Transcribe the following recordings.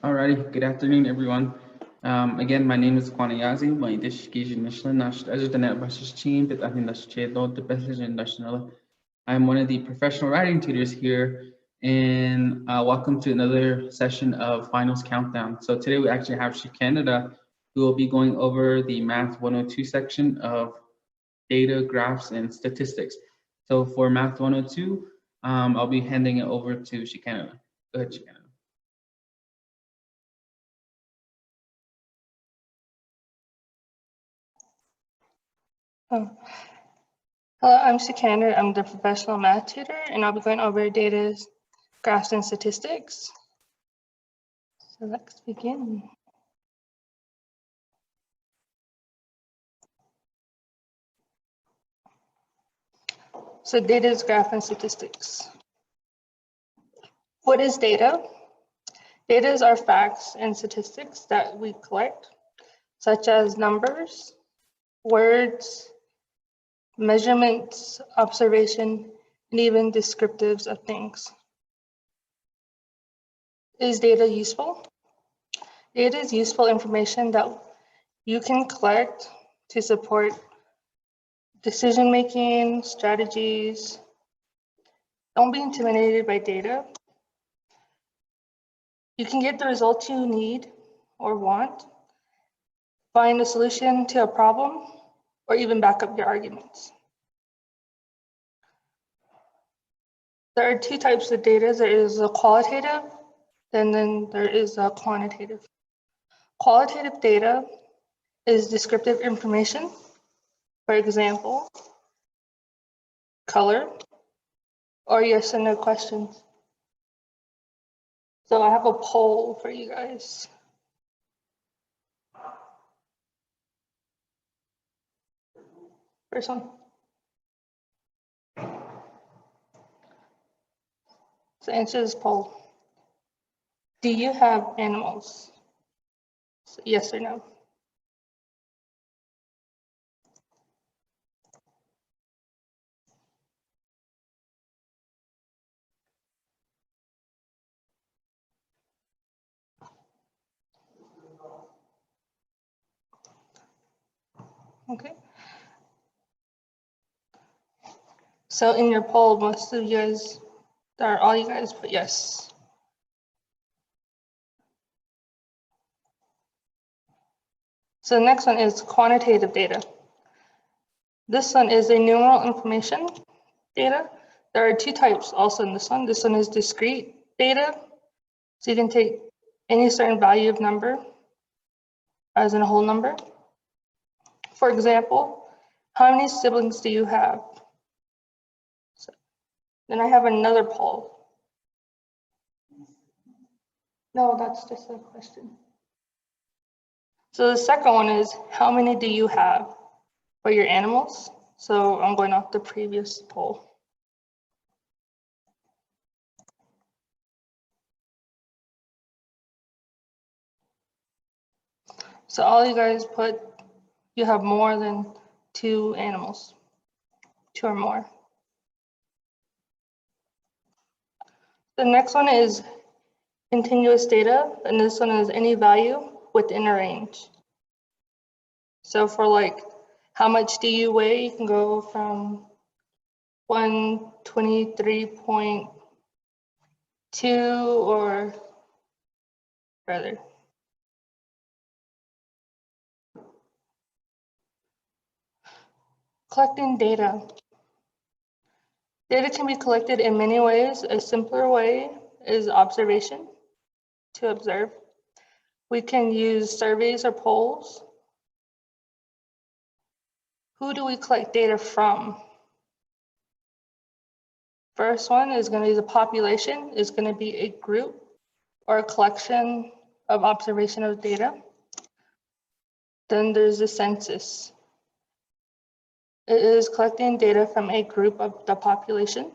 Alrighty, good afternoon, everyone. Again, my name is Kwani Yazi. My education Michelin Nash Ajutanet Bashis Team, but I think that's Chedo, the best national. I'm one of the professional writing tutors here, and welcome to another session of Finals Countdown. So today we actually have Canada, who will be going over the Math 102 section of data, graphs, and statistics. So for Math 102, I'll be handing it over to Canada. Go ahead, Canada. Hello, I'm Sikander. I'm the professional math tutor, and I'll be going over data, graphs, and statistics. So let's begin. So data, graph, and statistics. What is data? Data are facts and statistics that we collect, such as numbers, words, measurements, observation, and even descriptives of things. Is data useful? Data is useful information that you can collect to support decision-making, strategies. Don't be intimidated by data. You can get the results you need or want, find a solution to a problem, or even back up your arguments. There are two types of data. There is a qualitative, and then there is a quantitative. Qualitative data is descriptive information. For example, color, or yes and no questions. So I have a poll for you guys. First one. So answer this poll. Do you have animals? So yes or no? Okay. So in your poll, most of you guys, all you guys put yes. So the next one is quantitative data. This one is a numeral information data. There are two types also in this one. This one is discrete data. So you can take any certain value of number as in a whole number. For example, how many siblings do you have? So, then I have another poll. No, that's just a question. So the second one is, how many do you have for your animals? So I'm going off the previous poll. So all you guys put, you have more than 2 animals, 2 or more. The next one is continuous data, and this one is any value within a range. So for like, how much do you weigh? You can go from 123.2 or further. Collecting data. Data can be collected in many ways. A simpler way is observation, to observe. We can use surveys or polls. Who do we collect data from? First one is going to be the population, is going to be a group or a collection of observation of data. Then there's the census. It is collecting data from a group of the population.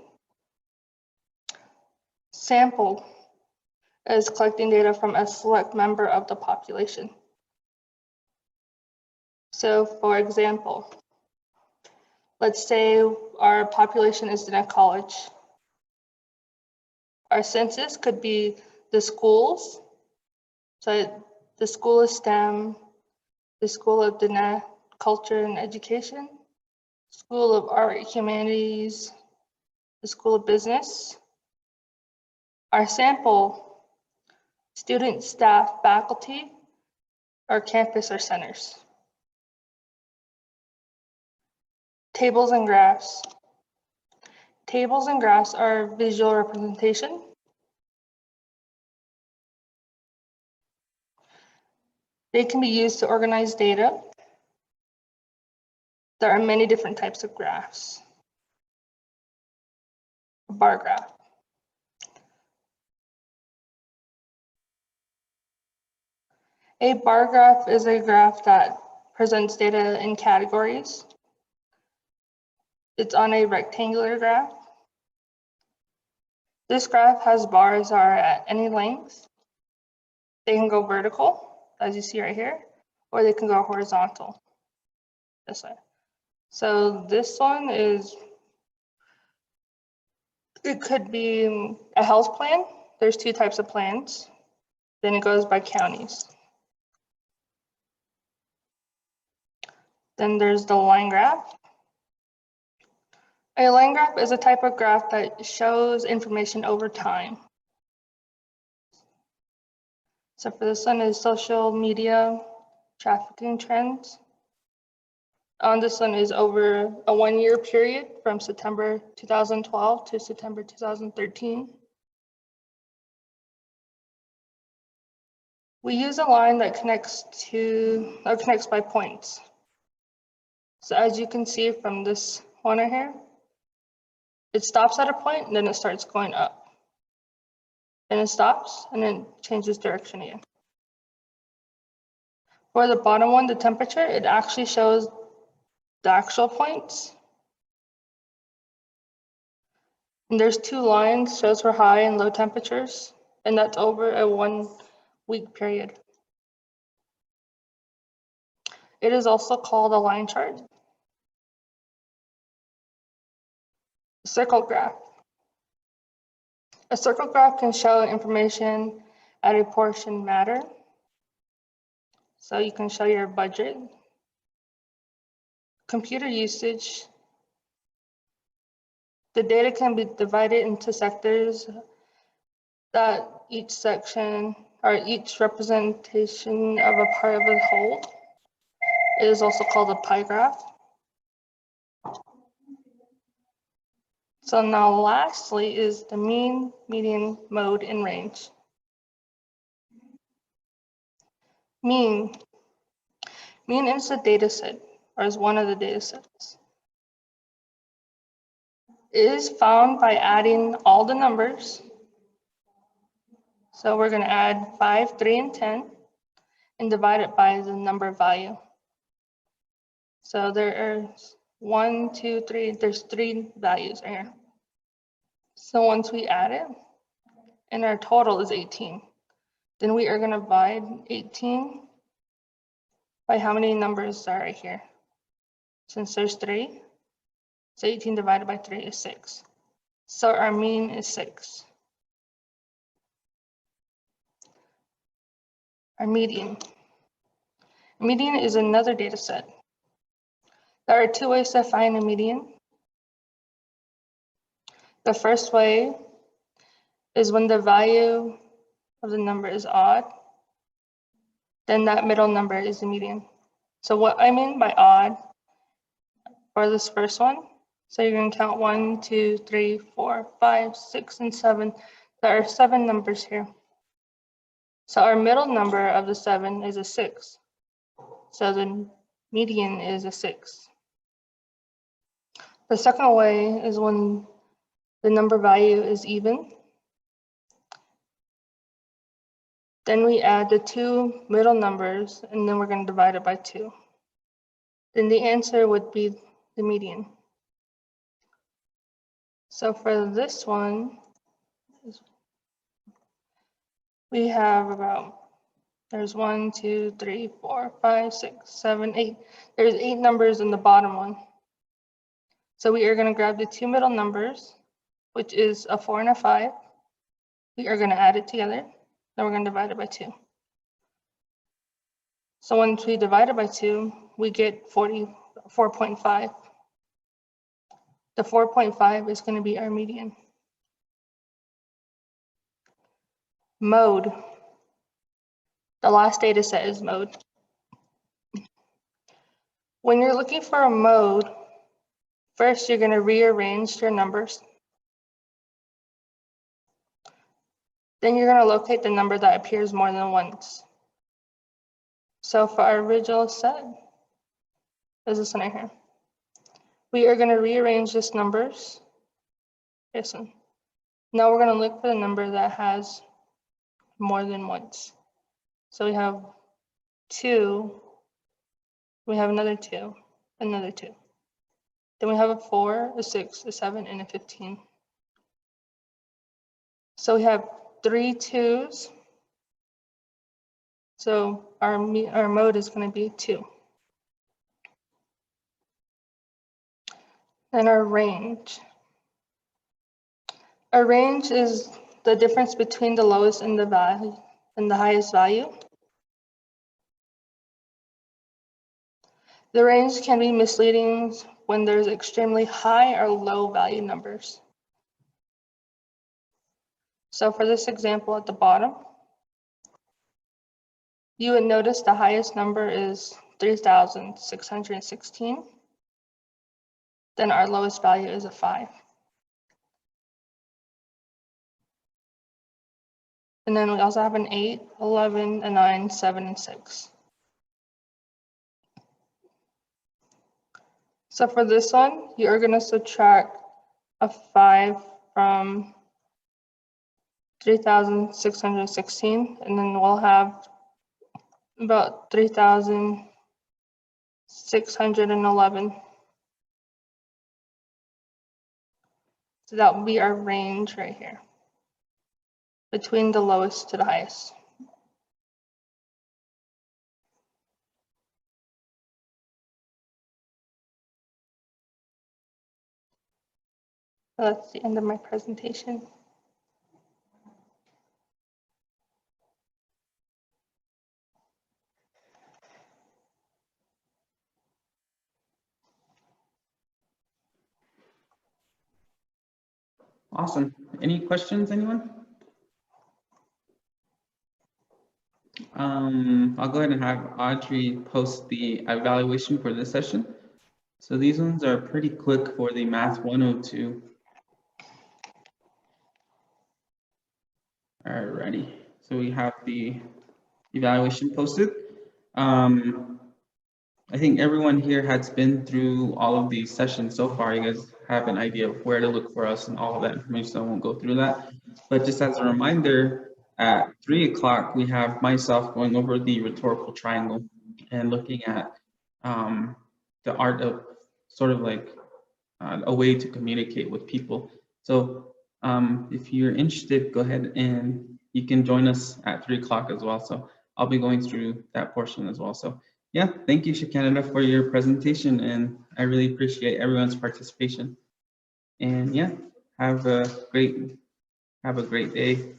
Sample is collecting data from a select member of the population. So for example, let's say our population is in a college. Our census could be the schools. So the School of STEM, the School of Culture and Education, School of Art and Humanities, the School of Business. Our sample, students, staff, faculty, our campus or centers. Tables and graphs. Tables and graphs are visual representation. They can be used to organize data. There are many different types of graphs. A bar graph. A bar graph is a graph that presents data in categories. It's on a rectangular graph. This graph has bars that are at any length. They can go vertical, as you see right here, or they can go horizontal, this way. So this one is, it could be a health plan. There's two types of plans. Then it goes by counties. Then there's the line graph. A line graph is a type of graph that shows information over time. So for this one is social media trafficking trends. On this one is over a 1 year period from September 2012 to September 2013. We use a line that connects by points. So as you can see from this one right here, it stops at a point and then it starts going up. Then it stops and then changes direction again. For the bottom one, the temperature, it actually shows the actual points. And there's two lines, shows for high and low temperatures, and that's over a 1 week period. It is also called a line chart. Circle graph. A circle graph can show information at a portion matter. So you can show your budget, computer usage. The data can be divided into sectors that each section or each representation of a part of a whole. It is also called a pie graph. So now lastly is the mean, median, mode, and range. Mean is a data set, or is one of the data sets. It is found by adding all the numbers. So we're going to add 5, 3, and 10 and divide it by the number value. So there are 1, 2, 3, there's 3 values right here. So once we add it, and our total is 18, then we are going to divide 18 by how many numbers are right here. Since there's 3, so 18 divided by 3 is 6. So our mean is 6. Our median. Median is another data set. There are 2 ways to find a median. The first way is when the value of the number is odd, then that middle number is the median. So what I mean by odd for this first one, so you're going to count 1, 2, 3, 4, 5, 6, and 7. There are 7 numbers here. So our middle number of the 7 is a 6. So the median is a 6. The second way is when the number value is even. Then we add the 2 middle numbers, and then we're going to divide it by 2. Then the answer would be the median. So for this one, we have about, there's 1, 2, 3, 4, 5, 6, 7, 8. There's 8 numbers in the bottom one. So we are going to grab the 2 middle numbers, which is a 4 and a 5. we are going to add it together. Then we're going to divide it by 2. So once we divide it by 2, we get 4.5. The 4.5 is going to be our median. Mode. The last data set is mode. When you're looking for a mode, first you're going to rearrange your numbers. Then you're going to locate the number that appears more than once. So for our original set, is this one right here. We are going to rearrange these numbers. This one. Now we're going to look for the number that has more than once. So we have 2, we have another 2, another 2. Then we have a 4, a 6, a 7, and a 15. So we have 3 2s. So our mode is going to be 2. And our range. Our range is the difference between the lowest and the value and the highest value. The range can be misleading when there's extremely high or low value numbers. So for this example at the bottom, you would notice the highest number is 3,616. Then our lowest value is a 5. And then we also have an 8, 11, a 9, 7, and 6. So for this one, you are going to subtract a 5 from 3,616, and then we'll have about 3,611. So that will be our range right here, between the lowest to the highest. So that's the end of my presentation. Awesome. Any questions, anyone? I'll go ahead and have Audrey post the evaluation for this session. So these ones are pretty quick for the Math 102. Alrighty, so we have the evaluation posted. I think everyone here has been through all of these sessions so far. You guys have an idea of where to look for us and all of that information, so I won't go through that. But just as a reminder, at 3 o'clock, we have myself going over the rhetorical triangle and looking at the art of sort of like a way to communicate with people. So if you're interested, go ahead and you can join us at 3 o'clock as well. So I'll be going through that portion as well. So yeah, thank you, Canada, for your presentation, and I really appreciate everyone's participation. And yeah, have a great day.